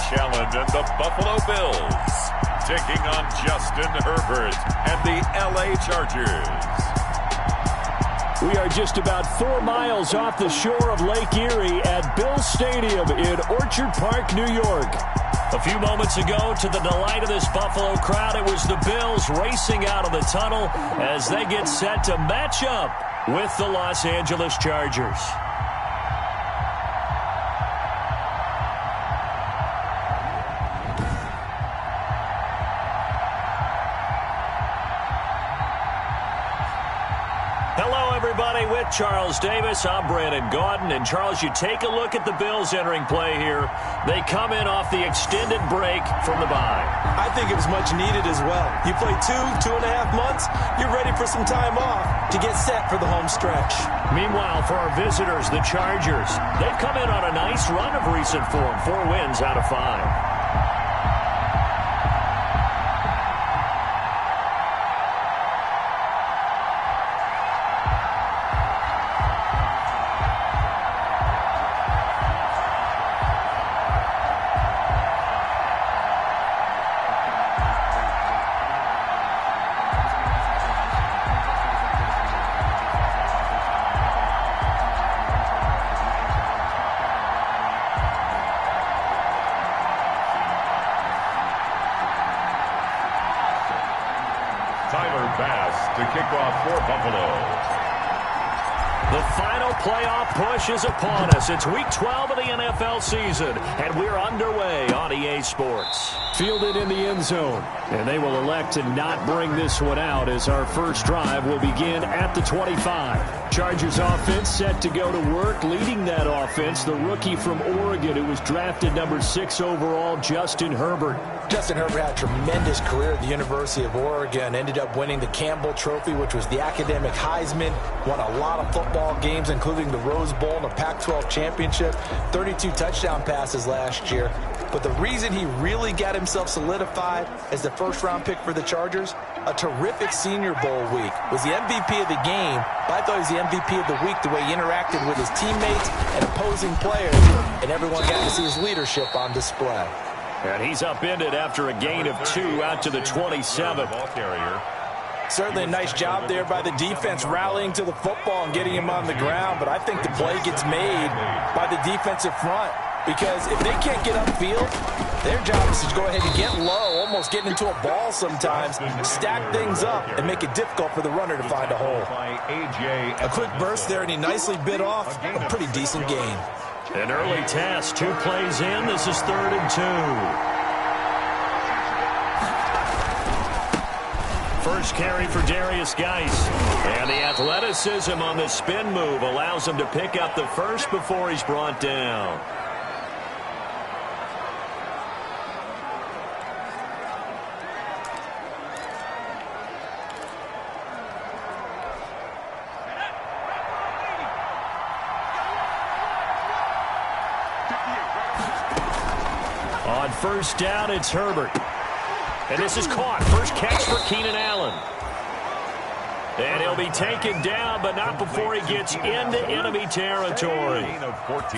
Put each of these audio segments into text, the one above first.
challenge, and the Buffalo Bills taking on Justin Herbert and the LA Chargers. We are just about 4 miles off the shore of Lake Erie at Bills Stadium in Orchard Park, New York. A few moments ago, to the delight of this Buffalo crowd, it was the Bills racing out of the tunnel as they get set to match up with the Los Angeles Chargers. Hello, everybody. With Charles Davis, I'm Brandon Gaudin. And, Charles, you take a look at the Bills entering play here. They come in off the extended break from the bye. I think it was much needed as well. You play 2.5 months, you're ready for some time off to get set for the home stretch. Meanwhile, for our visitors, the Chargers, they've come in on a nice run of recent form, 4 wins out of 5. To kick off for Buffalo. The final playoff push is upon us. It's Week 12 of the NFL season, and we're underway on EA Sports. Fielded in the end zone, and they will elect to not bring this one out as our first drive will begin at the 25. Chargers offense set to go to work. Leading that offense, the rookie from Oregon who was drafted number 6 overall, Justin Herbert. Justin Herbert had a tremendous career at the University of Oregon, ended up winning the Campbell Trophy, which was the academic Heisman, won a lot of football games, including the Rose Bowl and the Pac-12 championship, 32 touchdown passes last year. But the reason he really got himself solidified as the first-round pick for the Chargers, a terrific Senior Bowl week, was the MVP of the game, but I thought he was the MVP of the week the way he interacted with his teammates and opposing players, and everyone got to see his leadership on display. And he's upended after a gain of 2 out to the 27. Certainly a nice job there by the defense rallying to the football and getting him on the ground, but I think the play gets made by the defensive front because if they can't get upfield, their job is to go ahead and get low, almost getting into a ball sometimes, stack things up, and make it difficult for the runner to find a hole. A quick burst there, and he nicely bit off a pretty decent gain. An early test, 2 plays in. This is 3rd and 2. First carry for Darius Geis. And the athleticism on the spin move allows him to pick up the first before he's brought down. On first down, it's Herbert. And this is caught. First catch for Keenan Allen. And he'll be taken down, but not before he gets into enemy territory.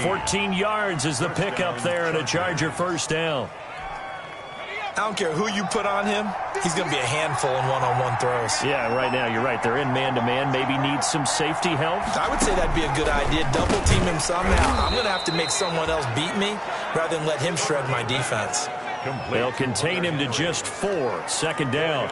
14 yards is the pickup there and a Charger first down. I don't care who you put on him. He's going to be a handful in one-on-one throws. Yeah, right now, you're right. They're in man-to-man. Maybe need some safety help. I would say that'd be a good idea. Double-team him somehow. I'm going to have to make someone else beat me rather than let him shred my defense. They'll contain him to just 4. Second down.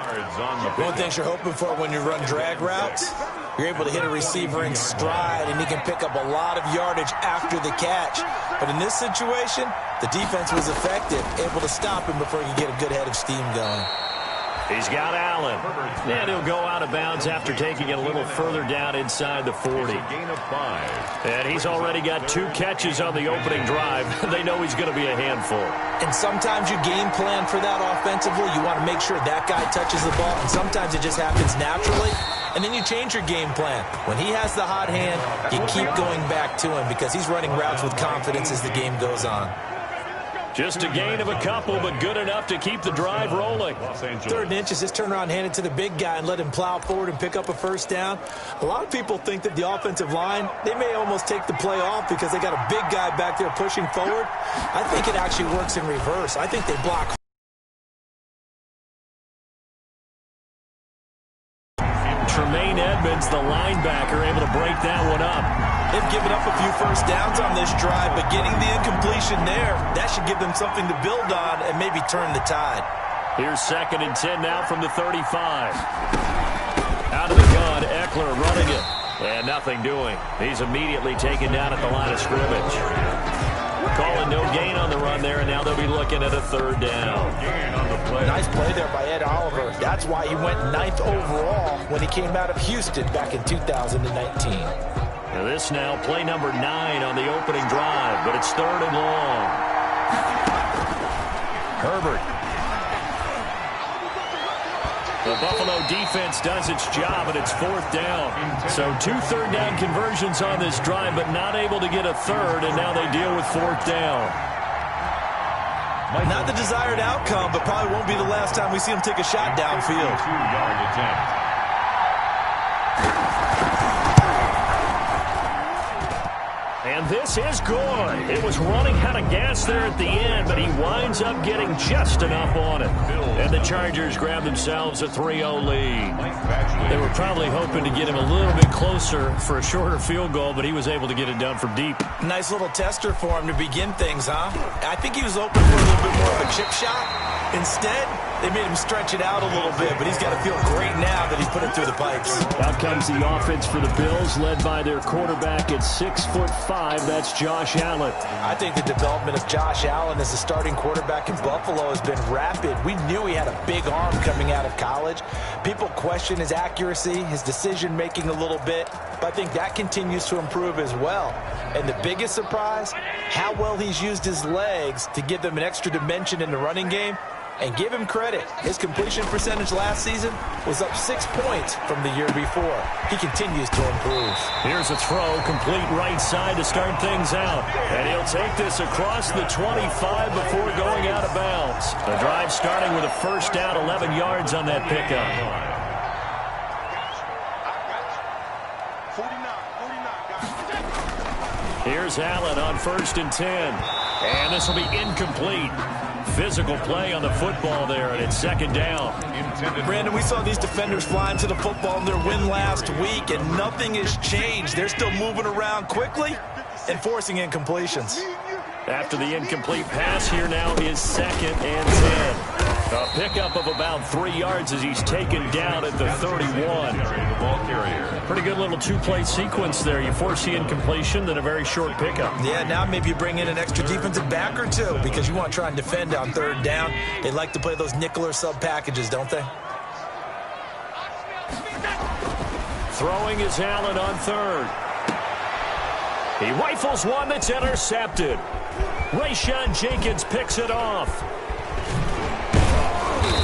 One thing you're hoping for when you run drag routes, you're able to hit a receiver in stride, and he can pick up a lot of yardage after the catch. But in this situation, the defense was effective, able to stop him before he could get a good head of steam going. He's got Allen. And he'll go out of bounds after taking it a little further down inside the 40. And he's already got 2 catches on the opening drive. They know he's going to be a handful. And sometimes you game plan for that offensively. You want to make sure that guy touches the ball. And sometimes it just happens naturally. And then you change your game plan. When he has the hot hand, you keep going back to him because he's running routes with confidence as the game goes on. Just a gain of a couple, but good enough to keep the drive rolling. 3rd and inches, just turn around, hand it to the big guy, and let him plow forward and pick up a first down. A lot of people think that the offensive line, they may almost take the play off because they got a big guy back there pushing forward. I think it actually works in reverse. I think they block. Tremaine Edmonds, the linebacker, able to break that one up. They've given up a few first downs on this drive, but getting the incompletion there, that should give them something to build on and maybe turn the tide. Here's 2nd and 10 now from the 35. Out of the gun, Eckler running it. And nothing doing. He's immediately taken down at the line of scrimmage. Calling no gain on the run there, and now they'll be looking at a 3rd down. Nice play there by Ed Oliver. That's why he went 9th overall when he came out of Houston back in 2019. Now this now, play number 9 on the opening drive, but it's 3rd and long. Herbert. The Buffalo defense does its job, and it's 4th down. So 2 3rd down conversions on this drive, but not able to get a 3rd, and now they deal with 4th down. Not the desired outcome, but probably won't be the last time we see him take a shot downfield. 2-yard attempt. And this is good. It was running out of gas there at the end, but he winds up getting just enough on it. And the Chargers grab themselves a 3-0 lead. They were probably hoping to get him a little bit closer for a shorter field goal, but he was able to get it done from deep. Nice little tester for him to begin things, huh? I think he was open for a little bit more of a chip shot. Instead, they made him stretch it out a little bit, but he's got to feel great now that he put it through the pipes. Out comes the offense for the Bills, led by their quarterback at 6'5". That's Josh Allen. I think the development of Josh Allen as a starting quarterback in Buffalo has been rapid. We knew he had a big arm coming out of college. People question his accuracy, his decision-making a little bit, but I think that continues to improve as well. And the biggest surprise, how well he's used his legs to give them an extra dimension in the running game. And give him credit, his completion percentage last season was up 6 points from the year before. He continues to improve. Here's a throw, complete right side to start things out. And he'll take this across the 25 before going out of bounds. The drive starting with a first down, 11 yards on that pickup. Here's Allen on 1st and 10. And this will be incomplete. Physical play on the football there, and it's 2nd down. Brandon, we saw these defenders flying to the football in their win last week, and nothing has changed. They're still moving around quickly and forcing incompletions. After the incomplete pass, here now is 2nd and 10. A pickup of about 3 yards as he's taken down at the 31. Pretty good little 2-play sequence there. You force the incompletion, then a very short pickup. Yeah, now maybe you bring in an extra defensive back or two because you want to try and defend on 3rd down. They like to play those nickel or sub packages, don't they? Throwing is Allen on 3rd. He rifles one that's intercepted. Rayshawn Jenkins picks it off.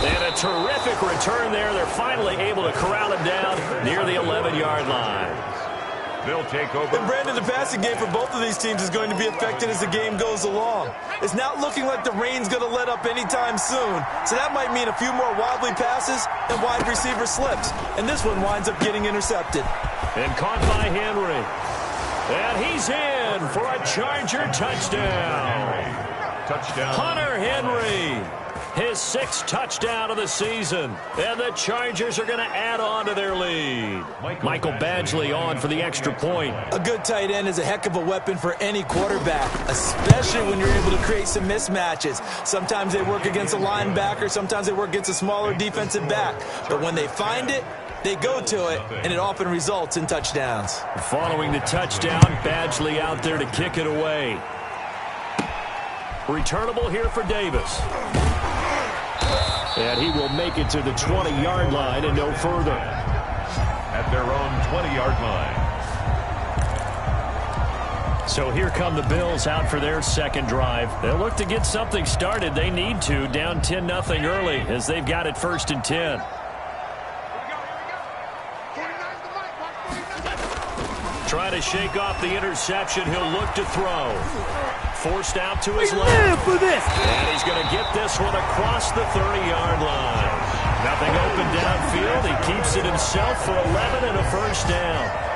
And a terrific return there. They're finally able to corral him down near the 11-yard line. They'll take over. And Brandon, the passing game for both of these teams is going to be affected as the game goes along. It's not looking like the rain's going to let up anytime soon. So that might mean a few more wobbly passes and wide receiver slips. And this one winds up getting intercepted. And caught by Henry. And he's in for a Charger touchdown. Touchdown. Hunter Henry. His 6th touchdown of the season. And the Chargers are going to add on to their lead. Michael Badgley on for the extra point. A good tight end is a heck of a weapon for any quarterback, especially when you're able to create some mismatches. Sometimes they work against a linebacker. Sometimes they work against a smaller defensive back. But when they find it, they go to it, and it often results in touchdowns. Following the touchdown, Badgley out there to kick it away. Returnable here for Davis. And he will make it to the 20-yard line and no further. At their own 20-yard line. So here come the Bills out for their 2nd drive. They'll look to get something started. They need to, down 10-0 early as they've got it 1st and 10. Trying to shake off the interception. He'll look to throw. forced out to his left. For this. And he's going to get this one across the 30-yard line. Nothing open downfield. He keeps it himself for 11 and a first down.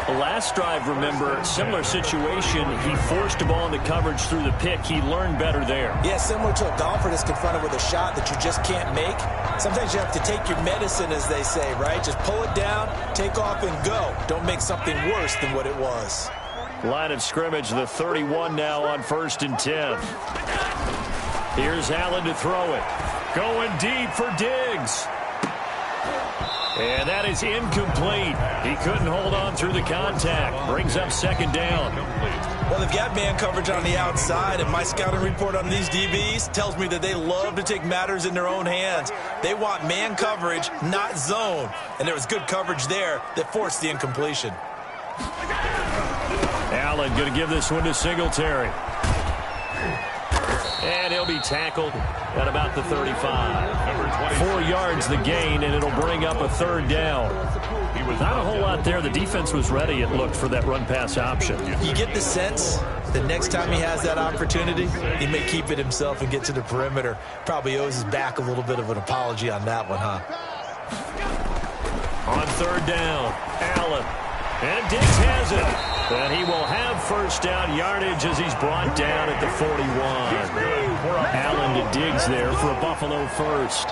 The last drive, remember, similar situation. He forced a ball into coverage through the pick. He learned better there. Yeah, similar to a golfer that's confronted with a shot that you just can't make. Sometimes you have to take your medicine, as they say, right? Just pull it down, take off, and go. Don't make something worse than what it was. Line of scrimmage, the 31 now on 1st and 10. Here's Allen to throw it. Going deep for Diggs. And that is incomplete. He couldn't hold on through the contact. Brings up 2nd down. Well, they've got man coverage on the outside, and my scouting report on these DBs tells me that they love to take matters in their own hands. They want man coverage, not zone. And there was good coverage there that forced the incompletion. Allen going to give this one to Singletary. And he'll be tackled at about the 35. 4 yards the gain, and it'll bring up a 3rd down. Not a whole lot there. The defense was ready, it looked, for that run-pass option. You get the sense that next time he has that opportunity, he may keep it himself and get to the perimeter. Probably owes his back a little bit of an apology on that one, huh? On 3rd down, Allen. And Diggs has it. And he will have first down yardage as he's brought down at the 41. Allen to Diggs there for a Buffalo first.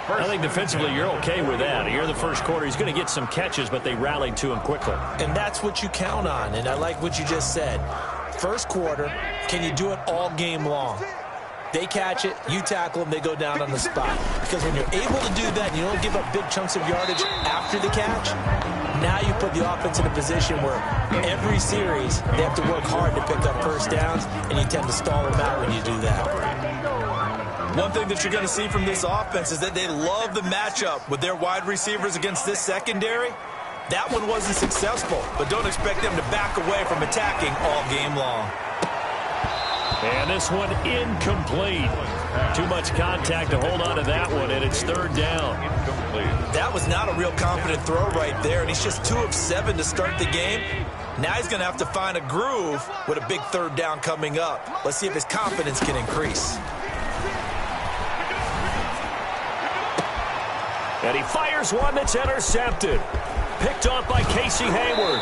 I think defensively you're okay with that. Here in the first quarter, he's going to get some catches, but they rallied to him quickly. And that's what you count on, and I like what you just said. First quarter, can you do it all game long? They catch it, you tackle them, they go down on the spot. Because when you're able to do that and you don't give up big chunks of yardage after the catch, now you put the offense in a position where every series they have to work hard to pick up first downs, and you tend to stall them out when you do that. One thing that you're going to see from this offense is that they love the matchup with their wide receivers against this secondary. That one wasn't successful, but don't expect them to back away from attacking all game long. And this one incomplete. Too much contact to hold on to that one, and it's 3rd down. That was not a real confident throw right there, and he's just 2 of 7 to start the game. Now he's going to have to find a groove with a big 3rd down coming up. Let's see if his confidence can increase. And he fires one that's intercepted. Picked off by Casey Hayward.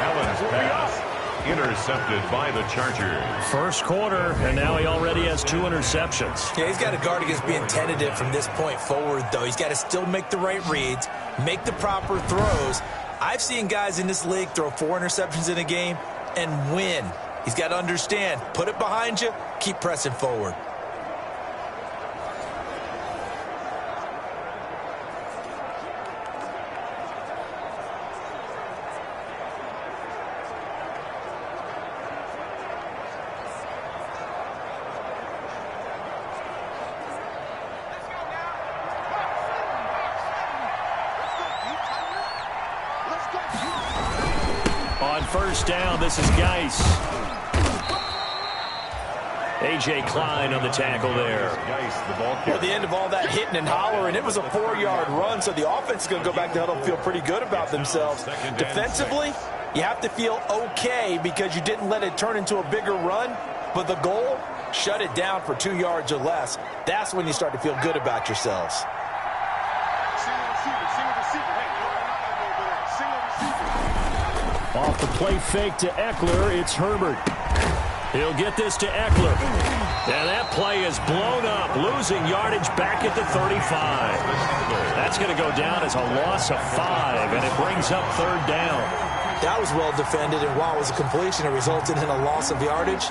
Allen's pass intercepted by the Chargers. First quarter, and now he already has 2 interceptions. Yeah, he's got to guard against being tentative from this point forward, though. He's got to still make the right reads, make the proper throws. I've seen guys in this league throw 4 interceptions in a game and win. He's got to understand, put it behind you, keep pressing forward. First down, this is Geis. A.J. Klein on the tackle there. Well, the end of all that hitting and hollering, it was a 4-yard run, so the offense is going to go back to huddle and feel pretty good about themselves. Defensively, you have to feel okay because you didn't let it turn into a bigger run, but the goal, shut it down for 2 yards or less. That's when you start to feel good about yourselves. Off the play fake to Eckler, it's Herbert. He'll get this to Eckler. And that play is blown up, losing yardage back at the 35. That's going to go down as a loss of 5, and it brings up 3rd down. That was well defended, and while it was a completion, it resulted in a loss of yardage.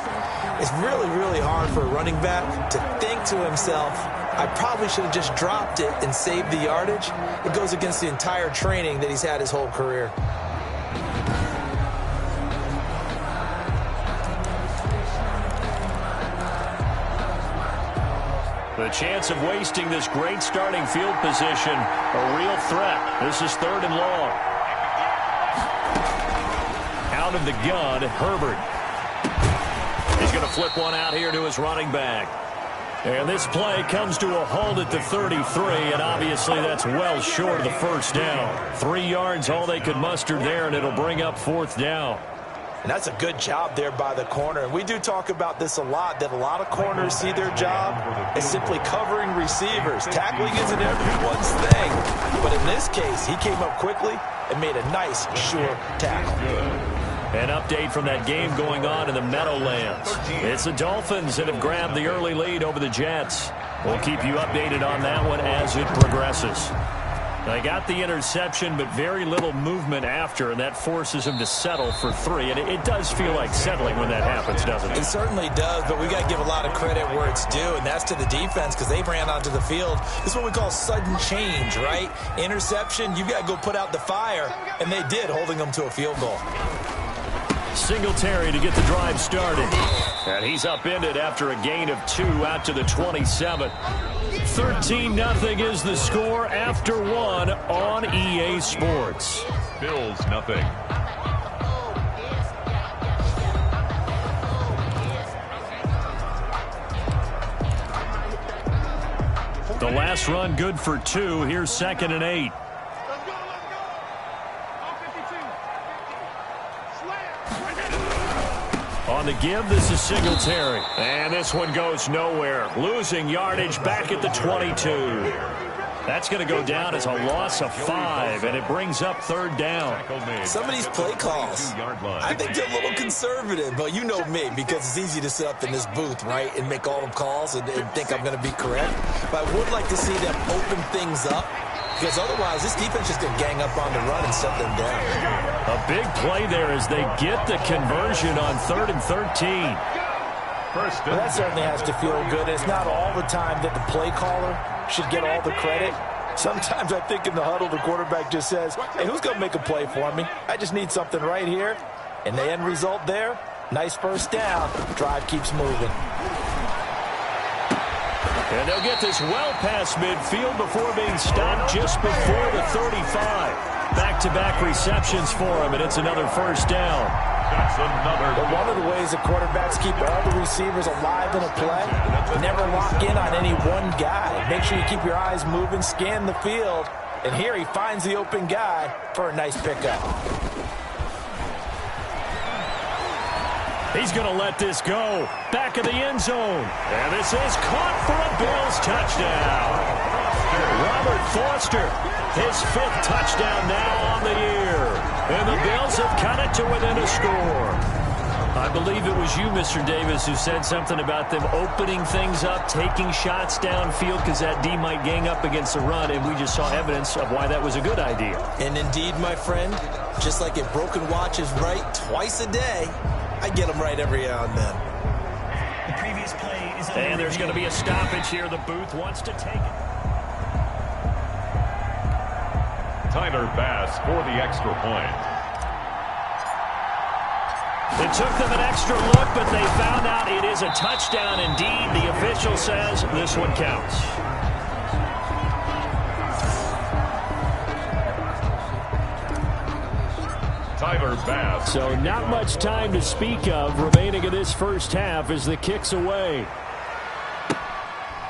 It's really, really hard for a running back to think to himself, I probably should have just dropped it and saved the yardage. It goes against the entire training that he's had his whole career. The chance of wasting this great starting field position, a real threat. This is 3rd and long. Out of the gun, Herbert. He's going to flip one out here to his running back. And this play comes to a halt at the 33, and obviously that's well short of the first down. 3 yards, all they could muster there, and it'll bring up 4th down. And that's a good job there by the corner. And we do talk about this a lot, that a lot of corners see their job as simply covering receivers. Tackling isn't everyone's thing. But in this case, he came up quickly and made a nice, sure tackle. An update from that game going on in the Meadowlands. It's the Dolphins that have grabbed the early lead over the Jets. We'll keep you updated on that one as it progresses. They got the interception, but very little movement after, and that forces him to settle for 3. And it does feel like settling when that happens, doesn't it? It certainly does, but we got to give a lot of credit where it's due, and that's to the defense because they ran onto the field. This is what we call sudden change, right? Interception, you got to go put out the fire, and they did, holding them to a field goal. Singletary to get the drive started. And he's upended after a gain of 2 out to the 27. 13-0 is the score after 1 on EA Sports. Bills nothing. The last run good for 2. Here's 2nd and 8. On the give, this is Singletary. And this one goes nowhere. Losing yardage back at the 22. That's going to go down as a loss of 5, and it brings up 3rd down. Some of these play calls, I think they're a little conservative, but you know me, because it's easy to sit up in this booth, right, and make all the calls and think I'm going to be correct. But I would like to see them open things up, because otherwise this defense is going to gang up on the run and set them down. A big play there as they get the conversion on 3rd and 13. Well, that certainly has to feel good. It's not all the time that the play caller should get all the credit. Sometimes I think in the huddle, the quarterback just says, hey, who's going to make a play for me? I just need something right here. And the end result there, nice first down. Drive keeps moving. And they'll get this well past midfield before being stopped just before the 35. Back-to-back receptions for him, and it's another first down. That's another. But one of the ways the quarterbacks keep all the receivers alive in a play, never lock in on any one guy. Make sure you keep your eyes moving, scan the field, and here he finds the open guy for a nice pickup. He's going to let this go. Back of the end zone. And this is caught for a Bills touchdown. Robert Foster, his 5th touchdown now on the year. And the Bills have cut it to within a score. I believe it was you, Mr. Davis, who said something about them opening things up, taking shots downfield because that D might gang up against the run, and we just saw evidence of why that was a good idea. And indeed, my friend, just like a broken watch is right twice a day, I get them right every now and then. The previous play is and there's going to be a stoppage here. The booth wants to take it. Tyler Bass for the extra point. It took them an extra look, but they found out it is a touchdown indeed. The official says this one counts. Tyler Bass. So not much time to speak of remaining in this first half as the kick's away.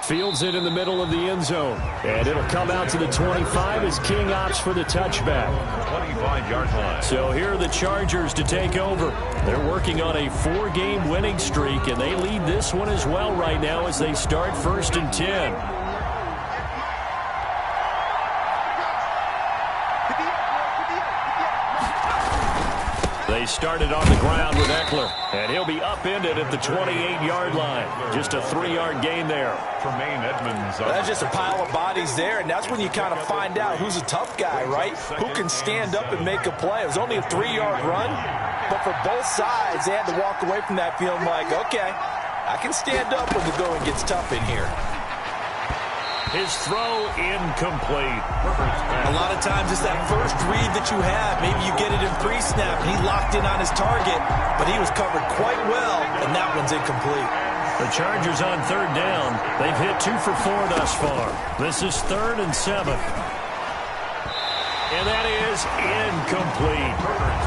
Fields it in the middle of the end zone. And it'll come out to the 25 as King opts for the touchback. 25-yard line. So here are the Chargers to take over. They're working on a 4-game winning streak, and they lead this one as well right now as they start 1st and 10. They started on the ground with Eckler, and he'll be upended at the 28-yard line. Just a 3-yard gain there. Tremaine Edmonds. That's just a pile of bodies there, and that's when you kind of find out who's a tough guy, right? Who can stand up and make a play. It was only a 3-yard run, but for both sides, they had to walk away from that field like, okay, I can stand up when the going gets tough in here. His throw incomplete. A lot of times it's that first read that you have. Maybe you get it in pre-snap, and he locked in on his target, but he was covered quite well, and that one's incomplete. The Chargers on 3rd down. They've hit 2 for 4 thus far. This is 3rd and 7. And that is incomplete.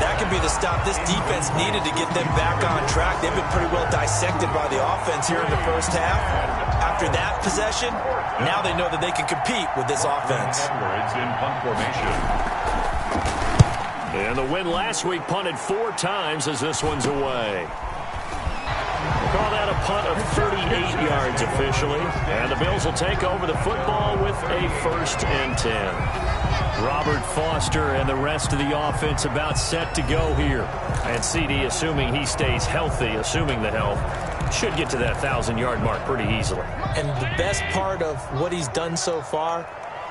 That could be the stop this defense needed to get them back on track. They've been pretty well dissected by the offense here in the first half. After that possession, now they know that they can compete with this offense. Edwards in punt formation. And the win last week punted 4 times as this one's away. We'll call that a punt of 38 yards officially. And the Bills will take over the football with a 1st and 10. Robert Foster and the rest of the offense about set to go here. And CD, assuming he stays healthy, assuming the health, should get to that 1,000-yard mark pretty easily. And the best part of what he's done so far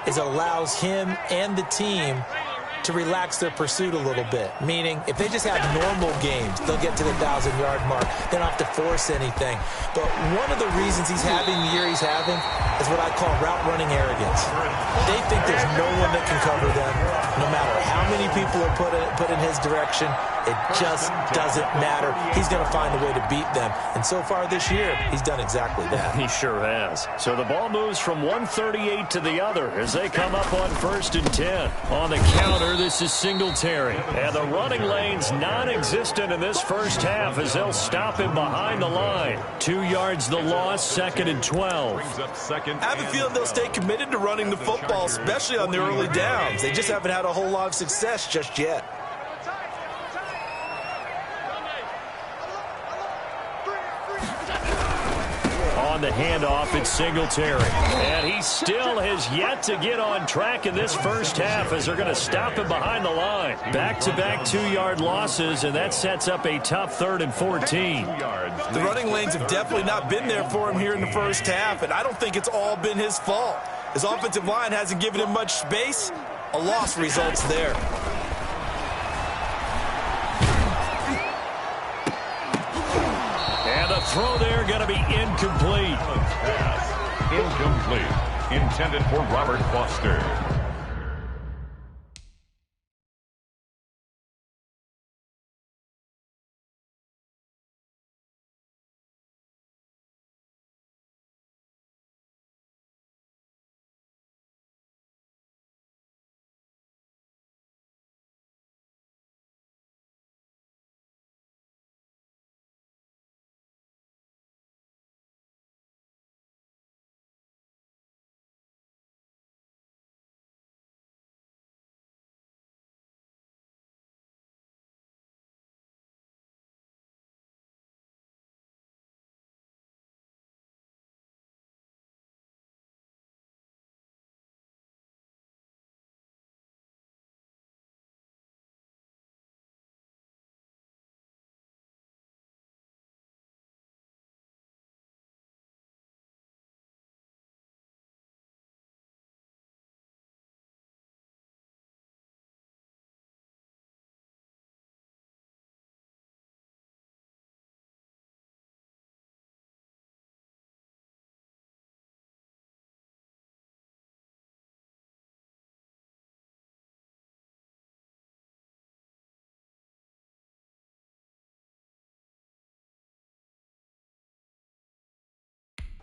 is allows him and the team to relax their pursuit a little bit. Meaning, if they just have normal games, they'll get to the 1,000-yard mark. They don't have to force anything. But one of the reasons he's having the year he's having is what I call route-running arrogance. They think there's no one that can cover them. No matter how many people are put in his direction, it just doesn't matter. He's going to find a way to beat them. And so far this year, he's done exactly that. He sure has. So the ball moves from 138 to the other as they come up on 1st and 10. On the counter, this is Singletary. And the running lane's non-existent in this first half as they'll stop him behind the line. 2 yards the loss, 2nd and 12. I have a feeling they'll stay committed to running the football, especially on the early downs. They just haven't had a whole lot of success just yet. On the handoff, it's Singletary. And he still has yet to get on track in this first half as they're going to stop him behind the line. Back-to-back 2-yard losses, and that sets up a tough 3rd and 14. The running lanes have definitely not been there for him here in the first half, and I don't think it's all been his fault. His offensive line hasn't given him much space. A loss results there. And the throw there going to be incomplete. Pass incomplete. Intended for Robert Foster.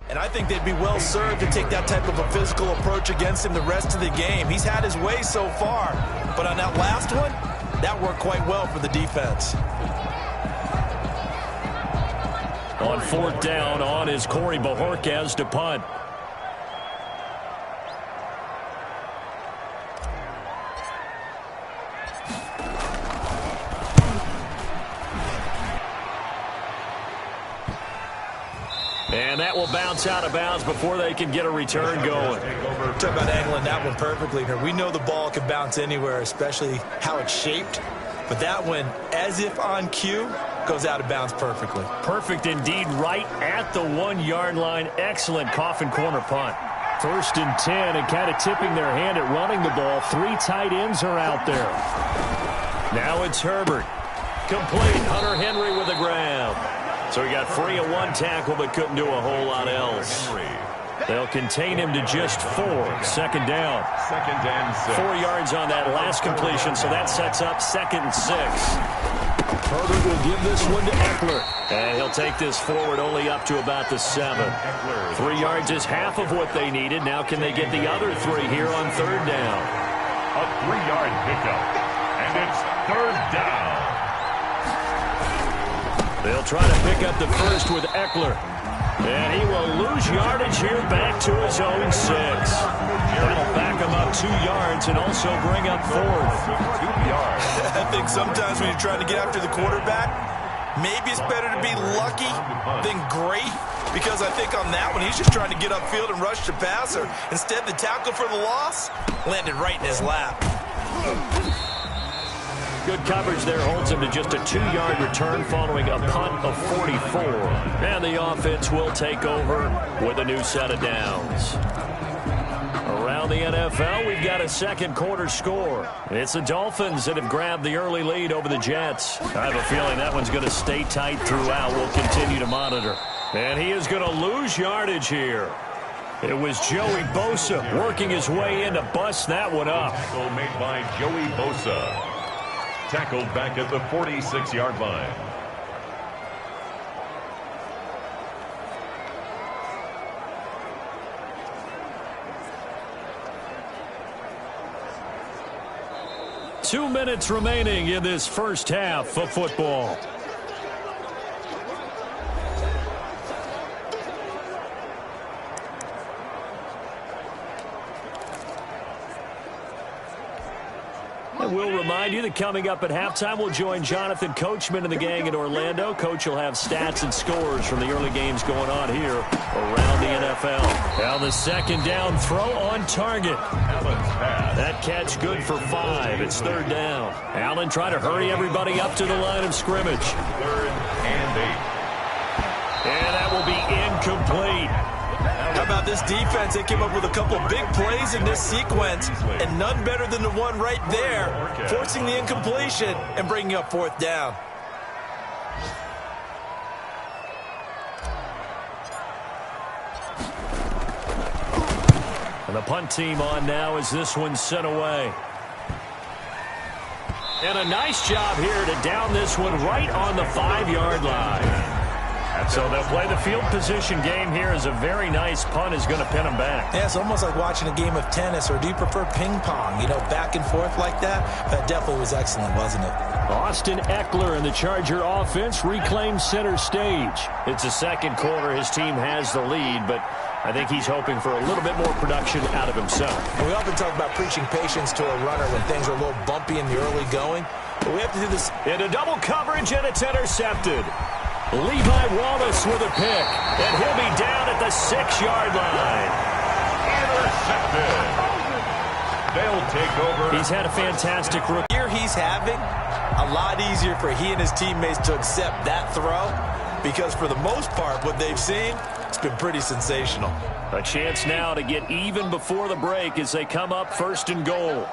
And I think they'd be well served to take that type of a physical approach against him the rest of the game. He's had his way so far, but on that last one, that worked quite well for the defense. On 4th down, on is Corey Bojorquez to punt. And that will bounce out of bounds before they can get a return going. Talk about angling that one perfectly here. We know the ball can bounce anywhere, especially how it's shaped. But that one, as if on cue, goes out of bounds perfectly. Perfect indeed, right at the 1-yard line. Excellent coffin corner punt. 1st and 10, and kind of tipping their hand at running the ball. 3 tight ends are out there. Now it's Herbert. Complete. Hunter Henry with a grab. So he got free of 1 tackle, but couldn't do a whole lot else. They'll contain him to just 4. 2nd down. 2nd and 6. 4 yards on that last completion, so that sets up 2nd and 6. Herbert will give this one to Eckler. And he'll take this forward only up to about the 7. 3 yards is half of what they needed. Now can they get the other 3 here on 3rd down? A 3-yard pickup. And it's 3rd down. They'll try to pick up the first with Eckler. And he will lose yardage here back to his own 6. That'll back him up 2 yards and also bring up 4th. 2 yards. I think sometimes when you're trying to get after the quarterback, maybe it's better to be lucky than great, because I think on that one, he's just trying to get upfield and rush the passer. Instead, the tackle for the loss landed right in his lap. Good coverage there holds him to just a 2-yard return following a punt of 44. And the offense will take over with a new set of downs. Around the NFL, we've got a second quarter score. It's the Dolphins that have grabbed the early lead over the Jets. I have a feeling that one's going to stay tight throughout. We'll continue to monitor. And he is going to lose yardage here. It was Joey Bosa working his way in to bust that one up. Tackle made by Joey Bosa. Tackled back at the 46-yard line. Two minutes remaining in this first half of football. And we'll remind you that coming up at halftime, we'll join Jonathan Coachman and the gang in Orlando. Coach will have stats and scores from the early games going on here around the NFL. Now the second down throw on target. That catch good for 5. It's 3rd down. Allen trying to hurry everybody up to the line of scrimmage. 3rd and 8. And that will be incomplete. How about this defense? They came up with a couple big plays in this sequence, and none better than the one right there, forcing the incompletion and bringing up 4th down. And the punt team on now as this one's sent away. And a nice job here to down this one right on the 5-yard line. So they'll play the field position game here as a very nice punt is going to pin them back. Yeah, it's almost like watching a game of tennis, or do you prefer ping pong? You know, back and forth like that? That definitely was excellent, wasn't it? Austin Eckler and the Charger offense reclaims center stage. It's the second quarter. His team has the lead, but I think he's hoping for a little bit more production out of himself. And we often talk about preaching patience to a runner when things are a little bumpy in the early going, but we have to do this. Into double coverage, and it's intercepted. Levi Wallace with a pick, and he'll be down at the 6-yard line. Intercepted. They'll take over. He's had a fantastic rookie. Here he's having a lot easier for he and his teammates to accept that throw, because for the most part, what they've seen, it's been pretty sensational. A chance now to get even before the break as they come up 1st and goal.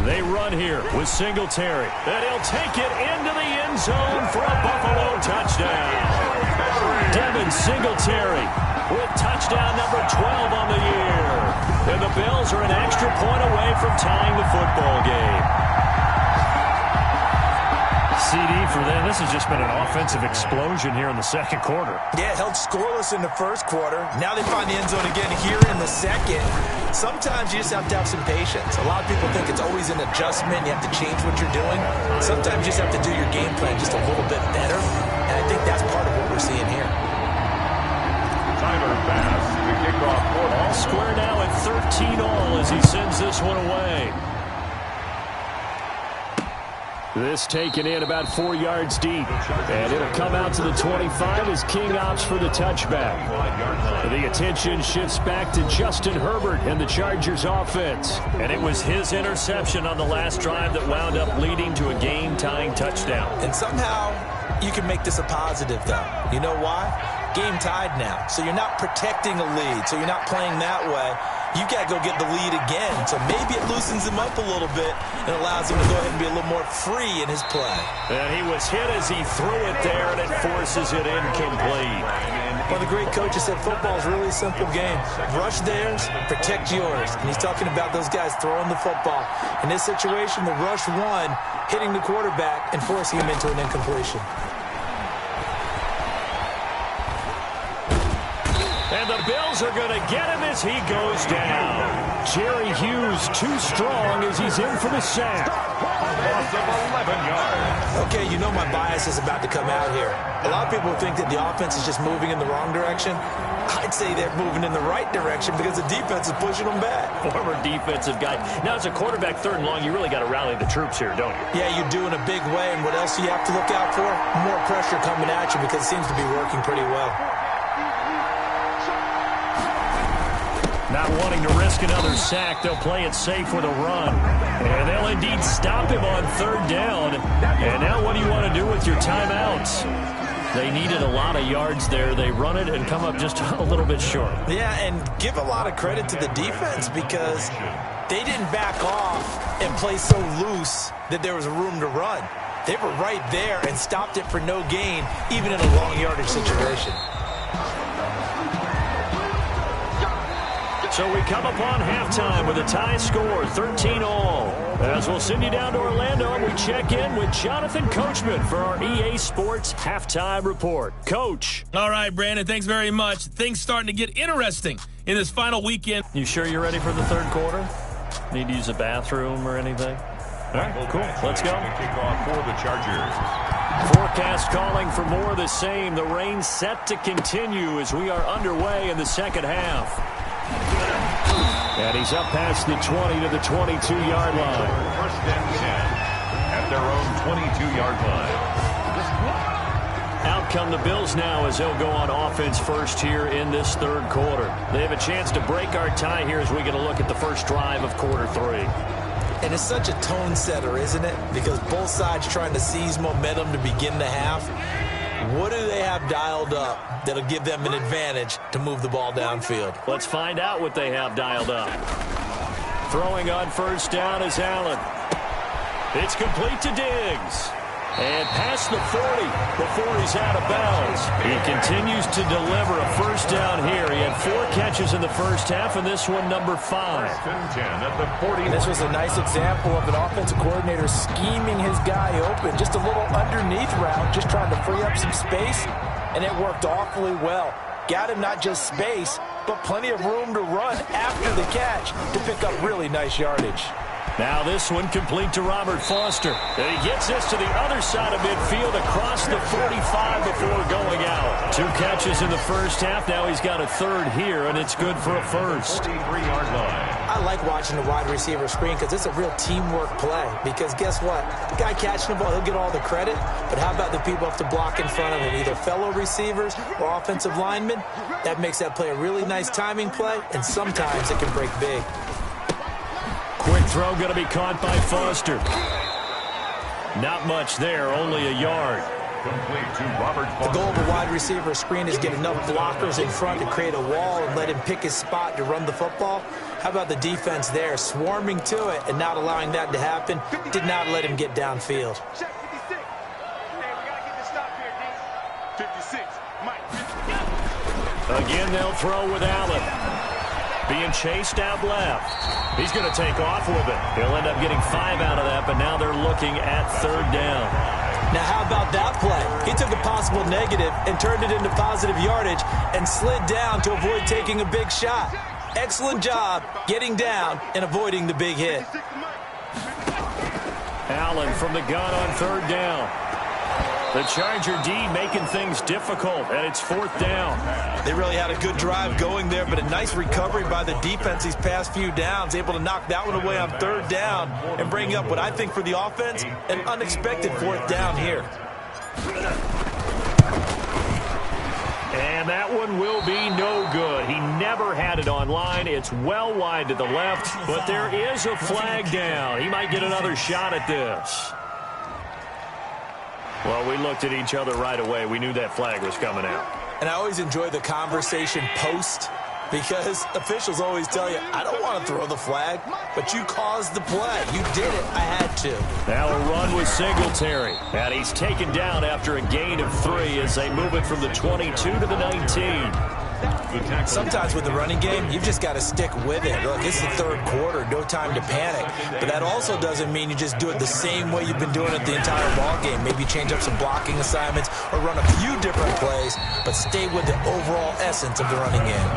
They run here with Singletary. And he'll take it into the end zone for a Buffalo touchdown. Devin Singletary with touchdown number 12 on the year. And the Bills are an extra point away from tying the football game. CD for them. This has just been an offensive explosion here in the second quarter. Yeah, held scoreless in the first quarter. Now they find the end zone again here in the second. Sometimes you just have to have some patience. A lot of people think it's always an adjustment. You have to change what you're doing. Sometimes you just have to do your game plan just a little bit better. And I think that's part of what we're seeing here. Tyler Bass to kick off for All square now at 13 all as he sends this one away. This taken in about 4 yards deep. And it'll come out to the 25 as King opts for the touchback. The attention shifts back to Justin Herbert and the Chargers offense. And it was his interception on the last drive that wound up leading to a game-tying touchdown. And somehow you can make this a positive, though. You know why? Game tied now. So you're not protecting a lead. So you're not playing that way. You got to go get the lead again. So maybe it loosens him up a little bit and allows him to go ahead and be a little more free in his play. And he was hit as he threw it there, and it forces it incomplete. Well, the great coach has said football is really a simple game. Rush theirs, protect yours. And he's talking about those guys throwing the football. In this situation, the rush one, hitting the quarterback and forcing him into an incompletion. And the Bills are going to get him as he goes down. Jerry Hughes too strong as he's in for the sack. loss of 11 yards. Okay, you know my bias is about to come out here. A lot of people think that the offense is just moving in the wrong direction. I'd say they're moving in the right direction because the defense is pushing them back. Former defensive guy. Now, as a quarterback, 3rd and long, you really got to rally the troops here, don't you? Yeah, you do in a big way. And what else do you have to look out for? More pressure coming at you because it seems to be working pretty well. Not wanting to risk another sack, they'll play it safe with a run. And they'll indeed stop him on 3rd down. And now what do you want to do with your timeouts? They needed a lot of yards there. They run it and come up just a little bit short. Yeah, and give a lot of credit to the defense because they didn't back off and play so loose that there was room to run. They were right there and stopped it for no gain, even in a long yardage situation. So we come upon halftime with a tie score, 13-all. As we'll send you down to Orlando, and we check in with Jonathan Coachman for our EA Sports Halftime Report. Coach. All right, Brandon, thanks very much. Things starting to get interesting in this final weekend. You sure you're ready for the 3rd quarter? Need to use a bathroom or anything? All right, cool. Let's go. Kickoff for the Chargers. Forecast calling for more of the same. The rain set to continue as we are underway in the 2nd half. And he's up past the 20 to the 22-yard line. 1st and 10 at their own 22-yard line. Out come the Bills now as they'll go on offense first here in this 3rd quarter. They have a chance to break our tie here as we get a look at the first drive of quarter 3. And it's such a tone setter, isn't it? Because both sides trying to seize momentum to begin the half. What do they have dialed up that'll give them an advantage to move the ball downfield? Let's find out what they have dialed up. Throwing on 1st down is Allen. It's complete to Diggs. And past the 40 before he's out of bounds. He continues to deliver a 1st down here. He had 4 catches in the 1st half, and this one number 5. 1st and 10 at the 40. This was a nice example of an offensive coordinator scheming his guy open. Just a little underneath route, just trying to free up some space, and it worked awfully well. Got him not just space, but plenty of room to run after the catch to pick up really nice yardage. Now this one complete to Robert Foster. And he gets this to the other side of midfield across the 45 before going out. 2 catches in the 1st half. Now he's got a 3rd here, and it's good for a 1st. 43-yard line. I like watching the wide receiver screen because it's a real teamwork play. Because guess what? The guy catching the ball, he'll get all the credit. But how about the people have to block in front of him, either fellow receivers or offensive linemen? That makes that play a really nice timing play, and sometimes it can break big. Quick throw going to be caught by Foster. Not much there, only a yard. Complete to Robert The goal of a wide receiver screen is get enough blockers in front to create a wall and let him pick his spot to run the football. How about the defense there, swarming to it and not allowing that to happen? Did not let him get downfield. Again, they'll throw with Allen. Being chased out left. He's going to take off with it. He'll end up getting 5 out of that, but now they're looking at 3rd down. Now, how about that play? He took a possible negative and turned it into positive yardage and slid down to avoid taking a big shot. Excellent job getting down and avoiding the big hit. Allen from the gun on 3rd down. The Charger D making things difficult, and it's 4th down. They really had a good drive going there, but a nice recovery by the defense these past few downs, able to knock that one away on 3rd down and bring up what I think for the offense, an unexpected 4th down here. And that one will be no good. He never had it on line. It's well wide to the left, but there is a flag down. He might get another shot at this. Well, we looked at each other right away. We knew that flag was coming out. And I always enjoy the conversation post because officials always tell you, I don't want to throw the flag, but you caused the play. You did it. I had to. Now a run with Singletary. And he's taken down after a gain of 3 as they move it from the 22 to the 19. Sometimes with the running game, you've just got to stick with it. Look, it's the 3rd quarter, no time to panic. But that also doesn't mean you just do it the same way you've been doing it the entire ball game. Maybe change up some blocking assignments or run a few different plays, but stay with the overall essence of the running game.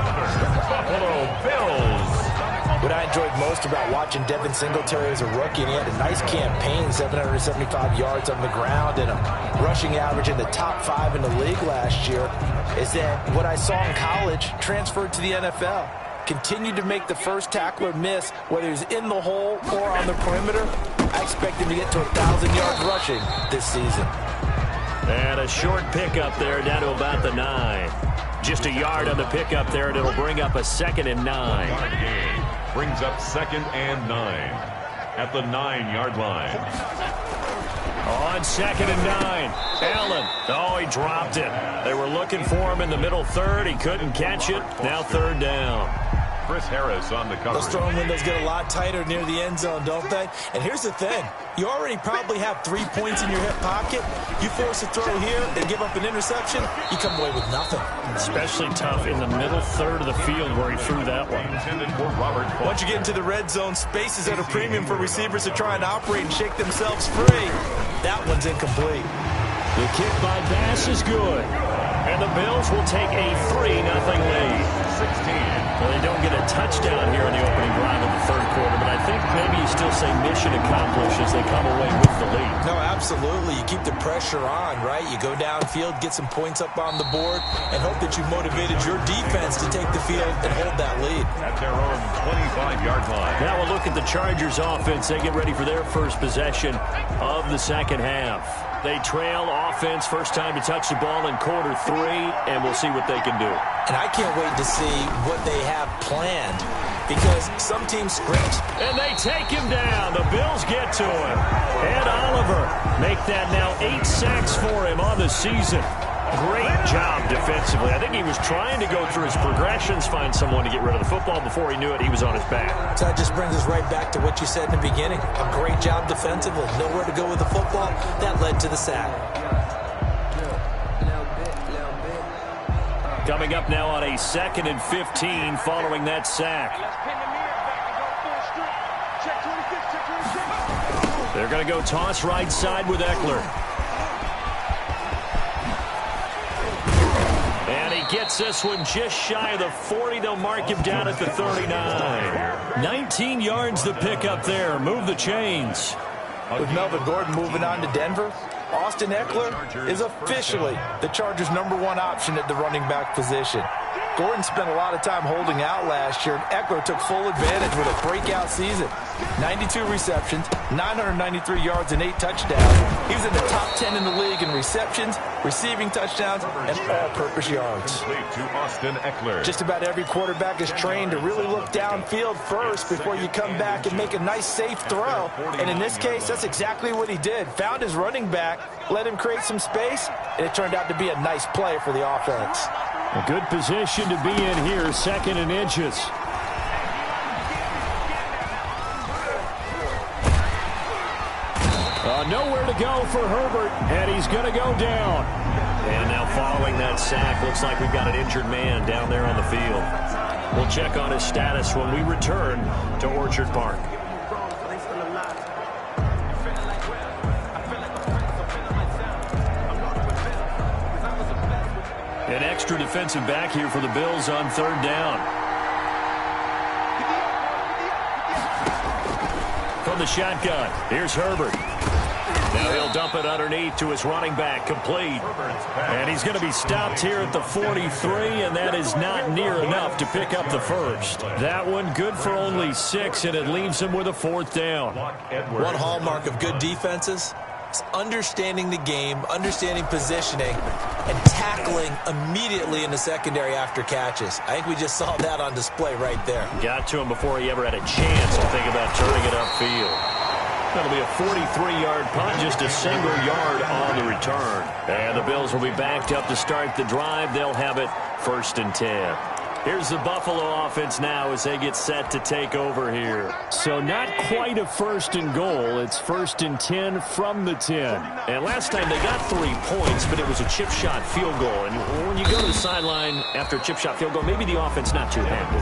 Buffalo Bills What I enjoyed most about watching Devin Singletary as a rookie, and he had a nice campaign, 775 yards on the ground and a rushing average in the top 5 in the league last year, is that what I saw in college transferred to the NFL. Continued to make the first tackler miss, whether he's in the hole or on the perimeter. I expect him to get to 1,000 yards rushing this season. And a short pickup there down to about the 9. Just a yard on the pickup there, and it'll bring up a 2nd and 9. Brings up 2nd and 9 at the 9-yard line. On 2nd and 9, Allen. Oh, he dropped it. They were looking for him in the middle third. He couldn't catch it. Now 3rd down. Chris Harris on the coverage. Those throwing windows get a lot tighter near the end zone, don't they? And here's the thing. You already probably have 3 points in your hip pocket. You force a throw here and give up an interception, you come away with nothing. Especially tough in the middle third of the field where he threw that one. Once you get into the red zone, space is at a premium for receivers to try and operate and shake themselves free. That one's incomplete. The kick by Bass is good. And the Bills will take a 3-0 lead. 16. Well, they don't get a touchdown here in the opening drive of the third quarter, but I think maybe you still say mission accomplished as they come away with the lead. No, absolutely. You keep the pressure on, right? You go downfield, get some points up on the board, and hope that you motivated your defense to take the field and hold that lead. At their own 25-yard line. Now we'll look at the Chargers offense. They get ready for their first possession of the second half. They trail offense, first time to touch the ball in quarter 3, and we'll see what they can do. And I can't wait to see what they have planned, because some teams script. And they take him down. The Bills get to him. Ed Oliver make that now 8 sacks for him on the season. Great job defensively. I think he was trying to go through his progressions, find someone to get rid of the football. Before he knew it, he was on his back. So that just brings us right back to what you said in the beginning. A great job defensively. Nowhere to go with the football. That led to the sack. Coming up now on a 2nd and 15 following that sack. They're going to go toss right side with Eckler. And he gets this one just shy of the 40. They'll mark him down at the 39. 19 yards the pickup there. Move the chains. With Melvin Gordon moving on to Denver, Austin Eckler is officially the Chargers' #1 option at the running back position. Gordon spent a lot of time holding out last year, and Eckler took full advantage with a breakout season. 92 receptions, 993 yards, and 8 touchdowns. He was in the top 10 in the league in receptions, receiving touchdowns, and all-purpose yards. To Austin Eckler. Just about every quarterback is trained to really look downfield first before you come back and make a nice, safe throw. And in this case, that's exactly what he did. Found his running back, let him create some space, and it turned out to be a nice play for the offense. A good position to be in here, 2nd and inches. Nowhere to go for Herbert, and he's going to go down. And now following that sack, looks like we've got an injured man down there on the field. We'll check on his status when we return to Orchard Park. An extra defensive back here for the Bills on 3rd down. From the shotgun, here's Herbert. Now he'll dump it underneath to his running back, complete. And he's going to be stopped here at the 43, and that is not near enough to pick up the first. That one good for only 6, and it leaves him with a 4th down. One hallmark of good defenses is understanding the game, understanding positioning, and tackling immediately in the secondary after catches. I think we just saw that on display right there. Got to him before he ever had a chance to think about turning it upfield. That'll be a 43-yard punt, just a single yard on the return. And the Bills will be backed up to start the drive. They'll have it 1st and 10. Here's the Buffalo offense now as they get set to take over here. So not quite a 1st and goal. It's 1st and 10 from the 10. And last time they got 3 points, but it was a chip shot field goal. And when you go to the sideline after a chip shot field goal, maybe the offense not too happy.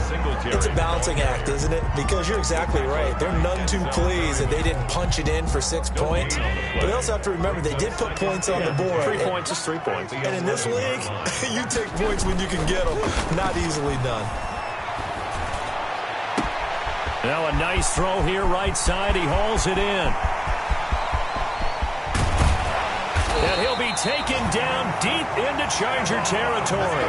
It's a balancing act, isn't it? Because you're exactly right. They're none too pleased that they didn't punch it in for 6 points. But they also have to remember they did put points on the board. 3 points is 3 points. And in this league, you take points when you can get them. Not easily done. Now a nice throw here right side. He hauls it in. And he'll be taken down deep into Charger territory.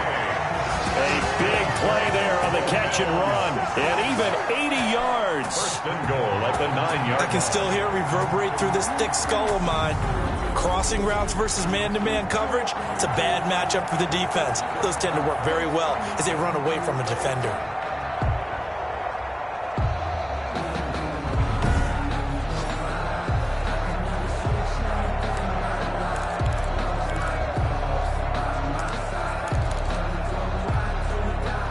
A big play there on the catch and run. And even 80 yards. First and goal at the 9-yard. I can still hear it reverberate through this thick skull of mine. Crossing routes versus man-to-man coverage, it's a bad matchup for the defense. Those tend to work very well as they run away from a defender.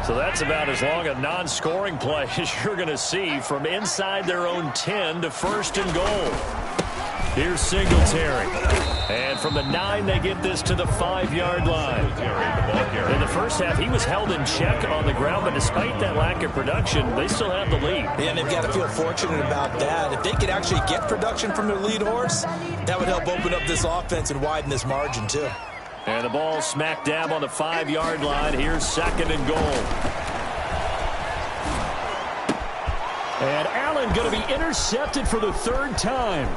So that's about as long a non-scoring play as you're going to see from inside their own 10 to first and goal. Here's Singletary. And from the 9, they get this to the 5-yard line. In the first half, he was held in check on the ground, but despite that lack of production, they still have the lead. Yeah, and they've got to feel fortunate about that. If they could actually get production from their lead horse, that would help open up this offense and widen this margin, too. And the ball smack dab on the 5-yard line. Here's second and goal. And Allen going to be intercepted for the 3rd time.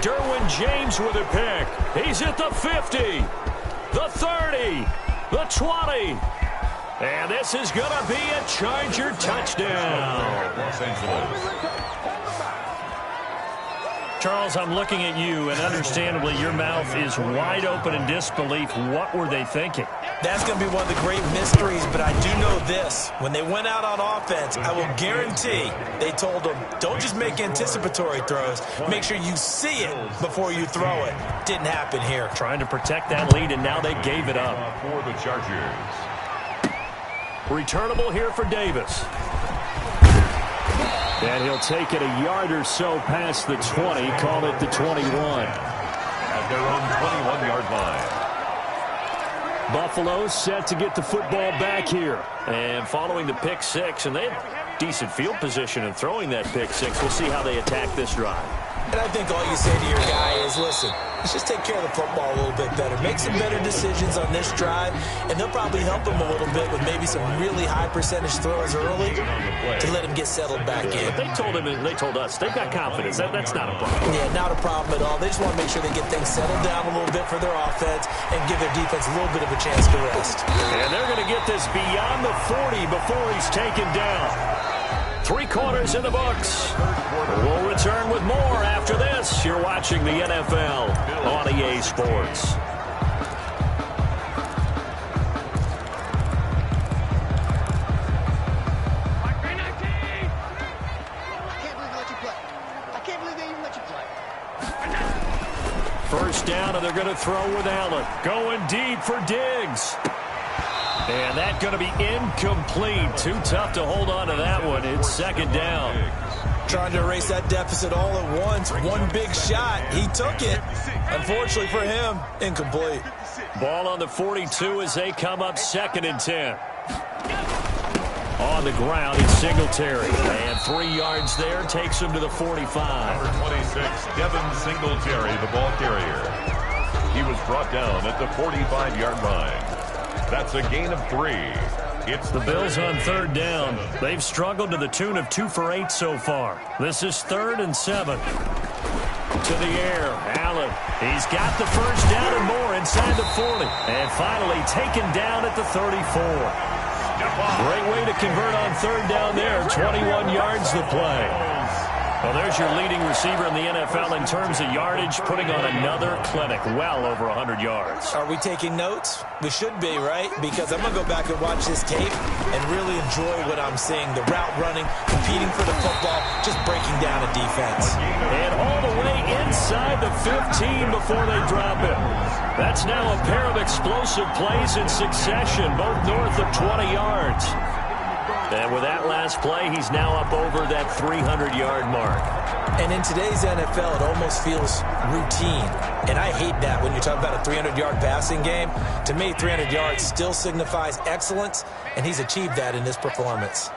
Derwin James with a pick. He's at the 50, the 30, the 20. And this is going to be a Charger touchdown. Los Angeles. Charles, I'm looking at you, and understandably your mouth is wide open in disbelief. What were they thinking? That's going to be one of the great mysteries, but I do know this. When they went out on offense, I will guarantee they told them, don't just make anticipatory throws. Make sure you see it before you throw it. Didn't happen here. Trying to protect that lead, and now they gave it up. For the Chargers. Returnable here for Davis. And he'll take it a yard or so past the 20, call it the 21. At their own 21-yard line. Buffalo set to get the football back here. And following the pick 6, and they have decent field position in throwing that pick 6. We'll see how they attack this drive. And I think all you say to your guy is, listen, let's just take care of the football a little bit better. Make some better decisions on this drive, and they'll probably help him a little bit with maybe some really high percentage throws early to let him get settled back in. But they told him, and they told us, they've got confidence. That's not a problem. Yeah, not a problem at all. They just want to make sure they get things settled down a little bit for their offense and give their defense a little bit of a chance to rest. And they're going to get this beyond the 40 before he's taken down. 3 quarters in the books. We'll return with more after this. You're watching the NFL on EA Sports. First down, and they're going to throw with Allen. Going deep for Diggs. And that's going to be incomplete. Too tough to hold on to that one. It's second down. Trying to erase that deficit all at once. One big shot. He took it. Unfortunately for him, incomplete. Ball on the 42 as they come up 2nd and 10. On the ground, it's Singletary. And 3 yards there takes him to the 45. Number 26, Devin Singletary, the ball carrier. He was brought down at the 45-yard line. That's a gain of 3. It's the Bills on 3rd down. They've struggled to the tune of 2 for 8 so far. This is 3rd and 7. To the air, Allen. He's got the first down and more inside the 40. And finally taken down at the 34. Great way to convert on 3rd down there. 21 yards the play. Well, there's your leading receiver in the NFL in terms of yardage, putting on another clinic, well over 100 yards. Are we taking notes? We should be, right? Because I'm going to go back and watch this tape and really enjoy what I'm seeing. The route running, competing for the football, just breaking down a defense. And all the way inside the 15 before they drop it. That's now a pair of explosive plays in succession, both north of 20 yards. And with that last play, he's now up over that 300-yard mark. And in today's NFL, it almost feels routine. And I hate that when you're talking about a 300-yard passing game. To me, 300 yards still signifies excellence, and he's achieved that in this performance.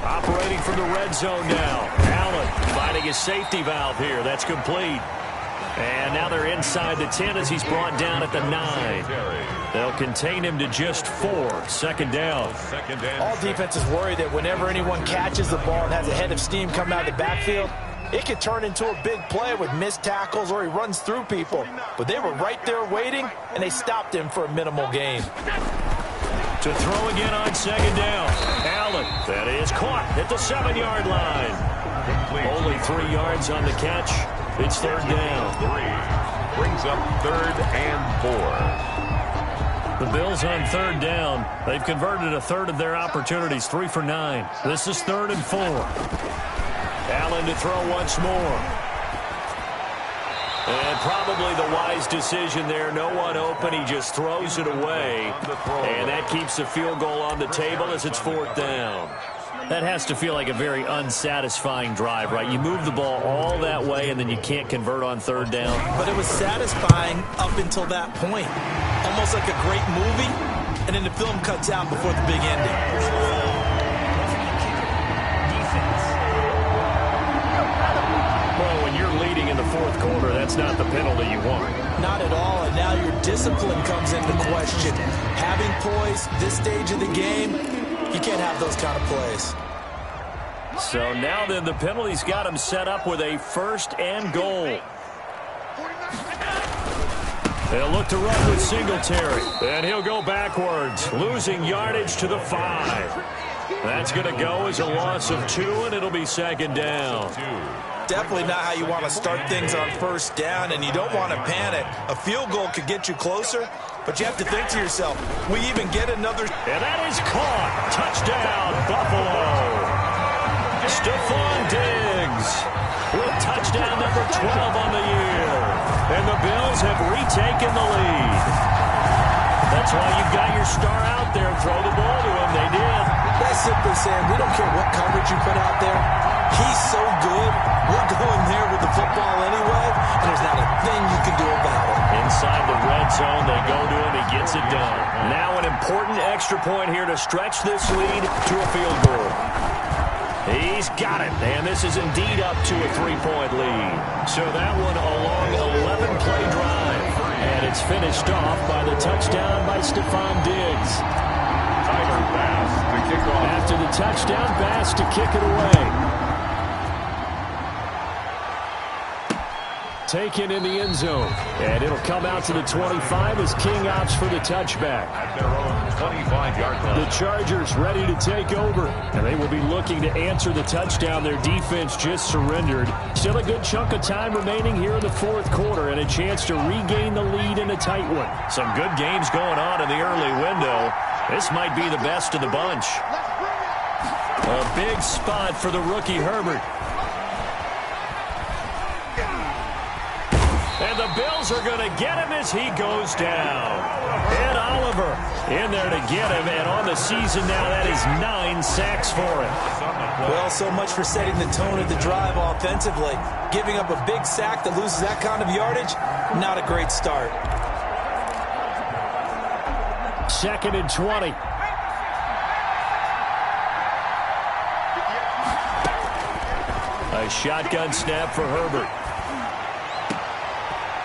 Operating from the red zone now. Allen finding his safety valve here. That's complete. And now they're inside the 10 as he's brought down at the 9. They'll contain him to just 4. Second down. All defenses worry that whenever anyone catches the ball and has a head of steam coming out of the backfield, it could turn into a big play with missed tackles or he runs through people. But they were right there waiting, and they stopped him for a minimal gain. To throw again on second down. Allen, that is caught at the 7-yard line. Only 3 yards on the catch. It's third down. Brings up 3rd and 4. The Bills on third down. They've converted a third of their opportunities, 3 for 9. This is 3rd and 4. Allen to throw once more. And probably the wise decision there. No one open. He just throws it away. And that keeps the field goal on the table as it's 4th down. That has to feel like a very unsatisfying drive, right? You move the ball all that way, and then you can't convert on third down. But it was satisfying up until that point. Almost like a great movie, and then the film cuts out before the big ending. Well, when you're leading in the 4th quarter, that's not the penalty you want. Not at all, and now your discipline comes into question. Having poise this stage of the game, you can't have those kind of plays. So now then the penalty's got him set up with a 1st and goal. They'll look to run with Singletary. And he'll go backwards, losing yardage to the 5. That's going to go as a loss of 2, and it'll be second down. Definitely not how you want to start things on first down, and you don't want to panic. A field goal could get you closer, but you have to think to yourself, we even get another... And that is caught. Touchdown, Buffalo. Stephon Diggs with touchdown number 12 on the year. And the Bills have retaken the lead. That's why you've got your star out there. Throw the ball to him. They did. That's simply saying we don't care what coverage you put out there. He's so good. We're going there with the football anyway, and there's not a thing you can do about it. Inside the red zone, they go to him. He gets it done. Now an important extra point here to stretch this lead to a field goal. He's got it, and this is indeed up to a 3-point lead. So that one a long 11-play drive, and it's finished off by the touchdown by Stephon Diggs. Tyler Bass to kick off. After the touchdown, Bass to kick it away. Taken in the end zone, and it'll come out to the 25 as King opts for the touchback. At their own 25-yard line. The Chargers ready to take over, and they will be looking to answer the touchdown their defense just surrendered. Still a good chunk of time remaining here in the 4th quarter, and a chance to regain the lead in a tight one. Some good games going on in the early window. This might be the best of the bunch. A big spot for the rookie Herbert. And the Bills are going to get him as he goes down. Ed Oliver in there to get him, and on the season now, that is 9 sacks for him. Well, so much for setting the tone of the drive offensively. Giving up a big sack that loses that kind of yardage, not a great start. 2nd and 20. A shotgun snap for Herbert.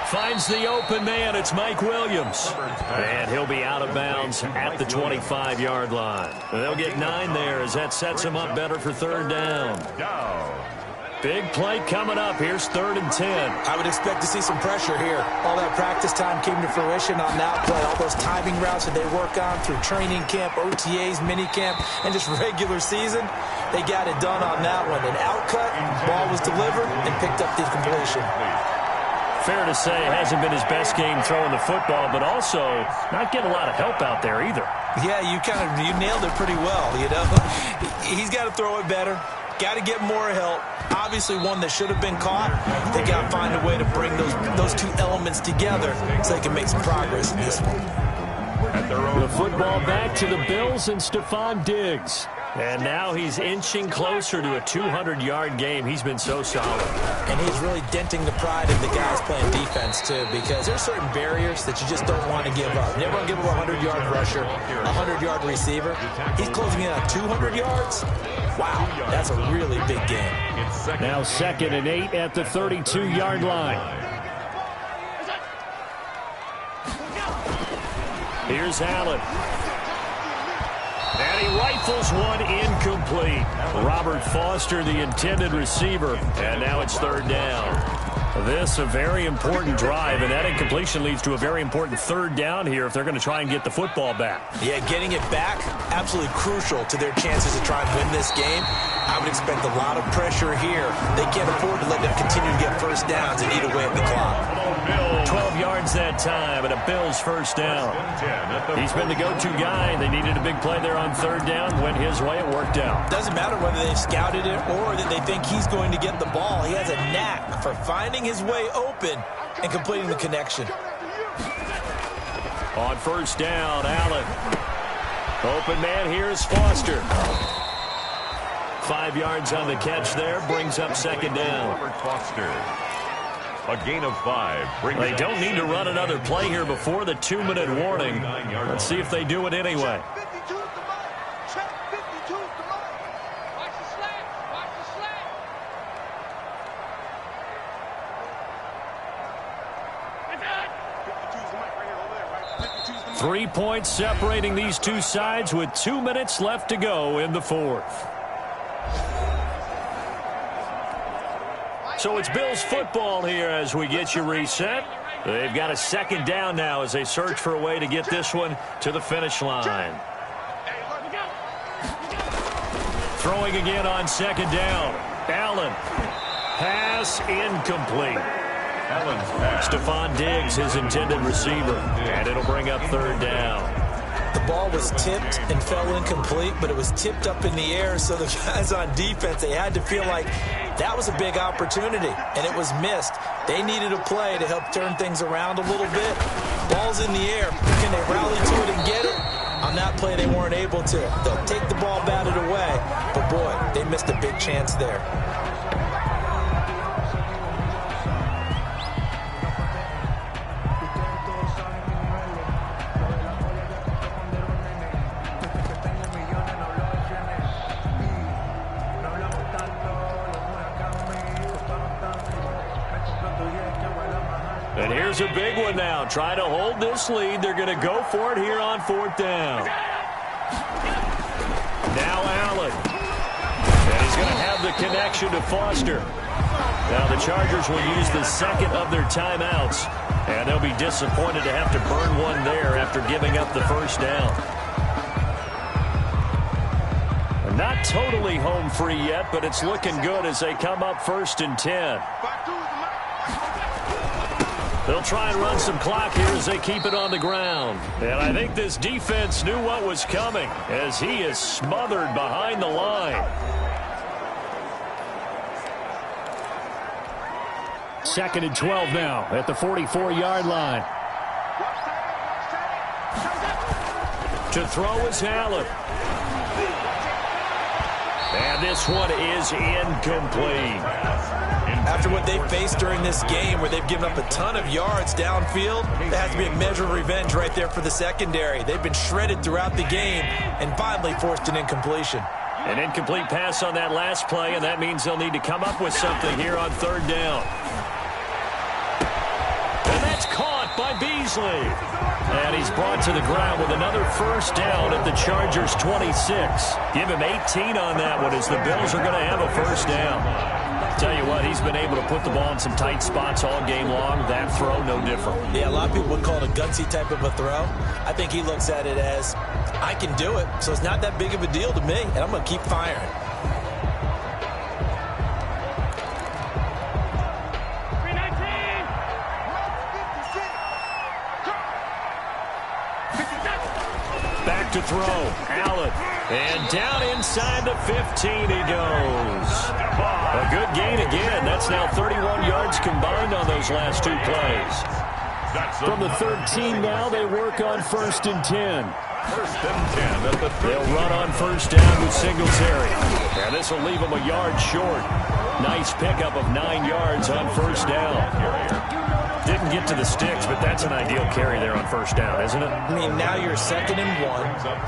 Finds the open man. It's Mike Williams. And he'll be out of bounds at the 25-yard line. They'll get 9 there as that sets him up better for third down. Big play coming up. Here's 3rd and 10. I would expect to see some pressure here. All that practice time came to fruition on that play. All those timing routes that they work on through training camp, OTAs, minicamp, and just regular season, they got it done on that one. An outcut, ball was delivered, and picked up the completion. Fair to say, it hasn't been his best game throwing the football, but also not getting a lot of help out there either. Yeah, you nailed it pretty well, you know. He's got to throw it better. Got to get more help. Obviously one that should have been caught. They got to find a way to bring those two elements together so they can make some progress in this one. The football back to the Bills and Stephon Diggs. And now he's inching closer to a 200-yard game. He's been so solid. And he's really denting the pride of the guys playing defense, too, because there's certain barriers that you just don't want to give up. Never want to give up a 100-yard rusher, a 100-yard receiver. He's closing in on 200 yards. Wow, that's a really big game. Now 2nd and 8 at the 32-yard line. Here's Allen. And he rifles one incomplete. Robert Foster, the intended receiver. And now it's third down. This a very important drive, and that incompletion leads to a very important third down here if they're going to try and get the football back. Yeah, getting it back, absolutely crucial to their chances to try and win this game. I would expect a lot of pressure here. They can't afford to let them continue to get first downs and eat away at the clock. 12 yards that time, and a Bills first down. He's been the go-to guy. They needed a big play there on third down. Went his way. It worked out. Doesn't matter whether they've scouted it or that they think he's going to get the ball. He has a knack for finding his way open and completing the connection. On first down, Allen. Open man, here's Foster. 5 yards on the catch there, brings up second down. Robert Foster. A gain of 5. They don't need to run another play here before the 2-minute warning. Let's see if they do it anyway. Watch the slant. 3 points separating these two sides with 2 minutes left to go in the fourth. So it's Bills football here as we get you reset. They've got a second down now as they search for a way to get this one to the finish line. Throwing again on second down. Allen. Pass incomplete. Stephon Diggs, his intended receiver. And it'll bring up third down. The ball was tipped and fell incomplete, but it was tipped up in the air, so the guys on defense, they had to feel like that was a big opportunity, and it was missed. They needed a play to help turn things around a little bit. Ball's in the air. Can they rally to it and get it? On that play, they weren't able to. They'll take the ball, batted away, but boy, they missed a big chance there. And here's a big one now. Trying to hold this lead. They're going to go for it here on fourth down. Now Allen. And he's going to have the connection to Foster. Now the Chargers will use the second of their timeouts. And they'll be disappointed to have to burn one there after giving up the first down. Not totally home free yet, but it's looking good as they come up 1st and 10. They'll try and run some clock here as they keep it on the ground. And I think this defense knew what was coming as he is smothered behind the line. 2nd and 12 now at the 44-yard line. To throw is Allen. And this one is incomplete. After what they've faced during this game where they've given up a ton of yards downfield, there has to be a measure of revenge right there for the secondary. They've been shredded throughout the game and finally forced an incompletion. An incomplete pass on that last play, and that means they'll need to come up with something here on third down. And that's caught by Beasley. And he's brought to the ground with another first down at the Chargers' 26. Give him 18 on that one as the Bills are going to have a first down. Tell you what, he's been able to put the ball in some tight spots all game long. That throw, no different. Yeah, a lot of people would call it a gutsy type of a throw. I think he looks at it as, I can do it, so it's not that big of a deal to me, and I'm going to keep firing. Back to throw, Allen. And down inside the 15 he goes. A good gain again. That's now 31 yards combined on those last two plays. From the 13 now, they work on 1st and 10. 1st and 10 at the 30. They'll run on first down with Singletary. And this will leave them a yard short. Nice pickup of 9 yards on first down. Didn't get to the sticks, but that's an ideal carry there on first down, isn't it? I mean, now you're 2nd and 1.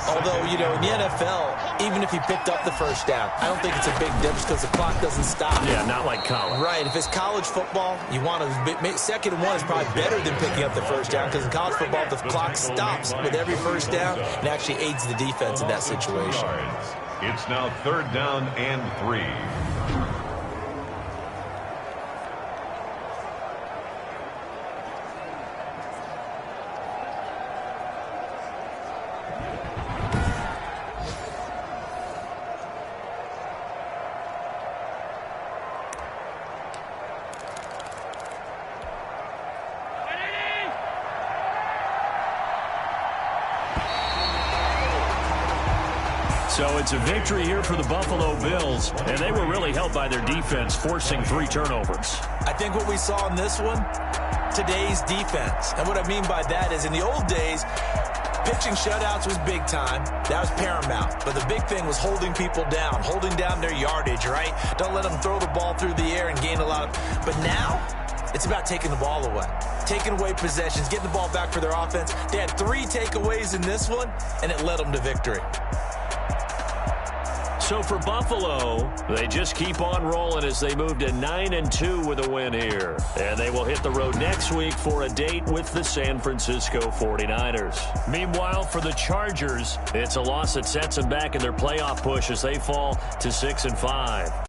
Although, you know, in the NFL, even if he picked up the first down, I don't think it's a big difference because the clock doesn't stop. Yeah, not like college. Right. If it's college football, you want to 2nd and 1 is probably better than picking up the first down because in college football, the clock stops with every first down and actually aids the defense in that situation. It's now 3rd down and 3. So it's a victory here for the Buffalo Bills, and they were really helped by their defense, forcing 3 turnovers. I think what we saw in this one, today's defense. And what I mean by that is in the old days, pitching shutouts was big time. That was paramount. But the big thing was holding people down, holding down their yardage, right? Don't let them throw the ball through the air and gain a lot of... But now, it's about taking the ball away. Taking away possessions, getting the ball back for their offense. They had 3 takeaways in this one, and it led them to victory. So for Buffalo, they just keep on rolling as they move to 9-2 with a win here. And they will hit the road next week for a date with the San Francisco 49ers. Meanwhile, for the Chargers, it's a loss that sets them back in their playoff push as they fall to 6-5.